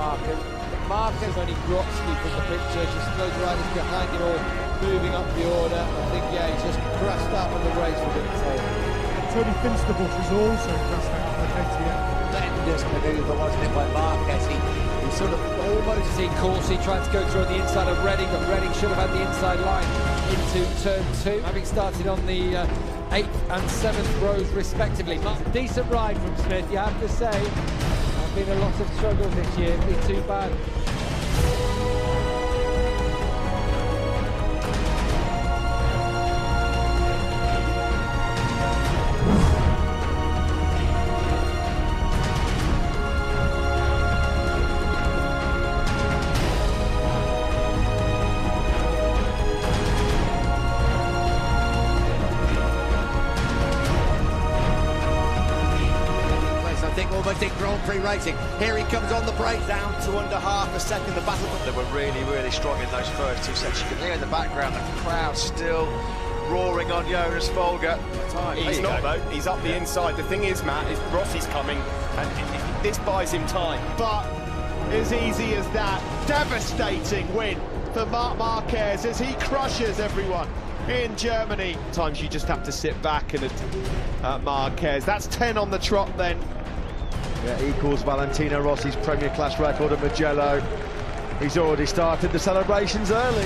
Marquez. Marquez only Grotsky from the picture, just those riders behind him all moving up the order. I think, yeah, he's just crashed out of the race with it. So. Tony Finsterbush was also crashed out of the KTM. Tremendous manoeuvre, wasn't it, by Marquez? He sort of almost see Corsi trying to go through on the inside of Redding, but Redding should have had the inside line into turn 2, having started on the 8th and 7th rows respectively. Decent ride from Smith, you have to say. There's been a lot of struggles this year, it'd be too bad. Almost in Grand Prix racing. Here he comes on the brake. Down to under half a second. The battle. They were really strong in those first 2 sets. You can hear in the background the crowd still roaring on Jonas Folger. He's not though. He's up the inside. The thing is, Matt, is Rossi's coming, and this buys him time. But as easy as that, devastating win for Marc Marquez as he crushes everyone in Germany. Sometimes you just have to sit back and Marquez. That's 10 on the trot then. Yeah, equals Valentino Rossi's Premier Class record at Mugello. He's already started the celebrations early.